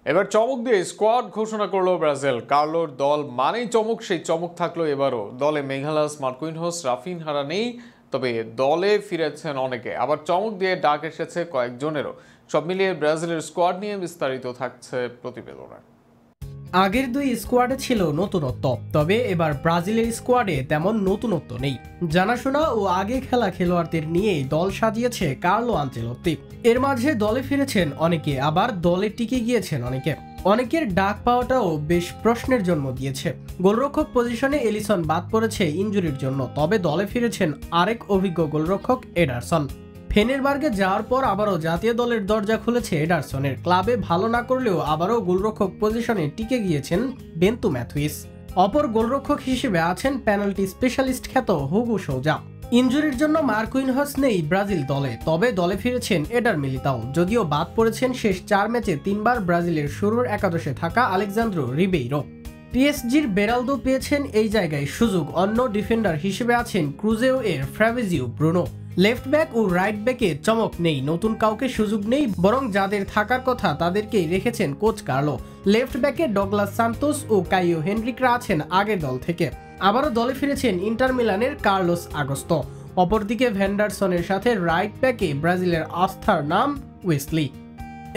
এবার চমক দিয়ে স্কোয়াড ঘোষণা করলো ব্রাজিল। কার্লোর দল মানেই চমক, সেই চমক থাকলো এবারও। দলে মেঘালাস, মার্কুইনহোস, রাফিনহারা নেই, তবে দলে ফিরেছেন অনেকে। আবার চমক দিয়ে ডাক এসেছে কয়েকজনেরও। সব মিলিয়ে ব্রাজিলের স্কোয়াড নিয়ে বিস্তারিত থাকছে প্রতিবেদনে। আগের দুই স্কোয়াডে ছিল নতুনত্ব, তবে এবার ব্রাজিলের স্কোয়াডে তেমন নতুনত্ব নেই। জানাশোনা ও আগে খেলা খেলোয়াড়দের নিয়েই দল সাজিয়েছে কার্লো আনচেলত্তি। এর মাঝে দলে ফিরেছেন অনেকে, আবার দলে টিকে গিয়েছেন অনেকে। অনেকের ডাক পাওয়াটাও বেশ প্রশ্নের জন্ম দিয়েছে। গোলরক্ষক পজিশনে এলিসন বাদ পড়েছে ইনজুরির জন্য, তবে দলে ফিরেছেন আরেক অভিজ্ঞ গোলরক্ষক এডারসন। ফেনেরবার্গে যাওয়ার পর আবারও জাতীয় দলের দরজা খুলেছে এডারসনের। ক্লাবে ভালো না করলেও আবারও গোলরক্ষক পজিশনে টিকে গিয়েছেন বেন্তু ম্যাথুইস। অপর গোলরক্ষক হিসেবে আছেন পেনাল্টি স্পেশালিস্ট খ্যাত হুগো সৌজা। ইনজুরির জন্য মার্কুইনহস নেই ব্রাজিল দলে, তবে দলে ফিরেছেন এডার মিলিতাও। যদিও বাদ পড়েছেন শেষ 4 ম্যাচে 3 বার ব্রাজিলের শুরুর একাদশে থাকা আলেক্সান্দ্রো রিবেইরো। পিএসজির বেরালদো পেয়েছেন এই জায়গায় সুযোগ। অন্য ডিফেন্ডার হিসেবে আছেন ক্রুজেও এর ফ্রাভিজিও ব্রুনো। লেফট ব্যাক ও রাইট ব্যাকে চমক নেই, নতুন কাউকে সুযোগ নেই, বরং যাদের থাকার কথা তাদেরকেই রেখেছেন কোচ কার্লো। লেফট ব্যাকে ডগলাস সান্তোস ও কাইও হেনরিকরা আছেন আগের দল থেকে। আবারও দলে ফিরেছেন ইন্টার মিলানের কার্লোস আগস্তো। অপরদিকে ভ্যান্ডারসনের সাথে রাইট ব্যাকে ব্রাজিলের আস্থার নাম ওয়েসলি।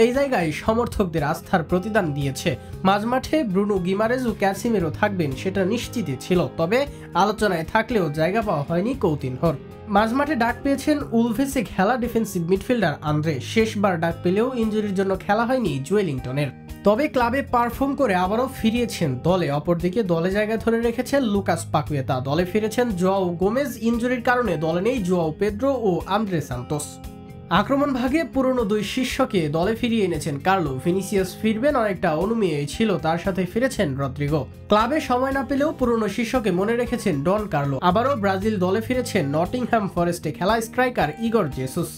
এই জায়গায় সমর্থকদের আস্থার প্রতিদান দিয়েছে। মাঝমাঠে ব্রুনো গিমারেজ ও ক্যাসিমেরো থাকবেন সেটা নিশ্চিতই ছিল, তবে আলোচনায় থাকলেও জায়গা পাওয়া হয়নি কৌতিনহর। মাঝমাঠে ডাক পেয়েছেন উলভেসে খেলা ডিফেন্সিভ মিডফিল্ডার আন্দ্রে। শেষবার ডাক পেলেও ইনজুরির জন্য খেলা হয়নি জুয়েলিংটনের। তবে ক্লাবে পারফর্ম করে আবারও ফিরিয়েছেন দলে। অপরদিকে দলে জায়গা ধরে রেখেছেন লুকাস পাকুয়েতা। দলে ফিরেছেন জোয়াও গোমেজ। ইনজুরির কারণে দলে নেই জোয়াও পেদ্রো ও আন্দ্রে সান্তোস। আক্রমণ ভাগে পুরনো দুই শিষ্যকে দলে ফিরিয়ে এনেছেন কার্লো। ভিনিসিয়াস ফিরবেন অনেকটা অনুমেয় ছিল, তার সাথে ফিরেছেন রদ্রিগো। ক্লাবে সময় না পেলেও পুরনো শিষ্যকে মনে রেখেছেন ডন কার্লো। আবারও ব্রাজিল দলে ফিরেছেন নটিংহ্যাম ফরেস্টে খেলা স্ট্রাইকার ইগর জেসুস।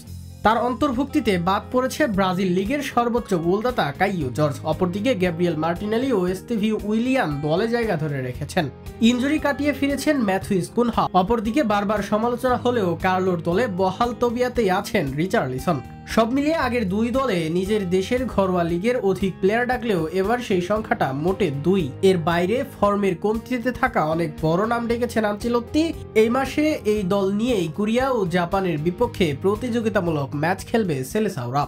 তার অন্তর্ভুক্তিতে বাদ পড়েছে ব্রাজিল লিগের সর্বোচ্চ গোলদাতা কাইও জর্জ। অপরদিকে গ্যাব্রিয়েল মার্টিনেলি ও এস্তেভিও উইলিয়ান দলে জায়গা ধরে রেখেছেন। ইনজুরি কাটিয়ে ফিরেছেন ম্যাথুইস কুনহা। অপরদিকে বারবার সমালোচনা হলেও কার্লোর দলে বহাল তবিয়াতেই আছেন রিচার্লিসন। সব মিলিয়ে আগের দুই দলে নিজের দেশের ঘরোয়া লিগের অধিক প্লেয়ার ডাকলেও এবার সেই সংখ্যাটা মোটে 2। এর বাইরে ফর্মের কমতিতে থাকা অনেক বড় নাম ডেকেছেন আনচেলত্তি। এই মাসে এই দল নিয়েই কোরিয়া ও জাপানের বিপক্ষে প্রতিযোগিতামূলক ম্যাচ খেলবে সেলেসাওরা।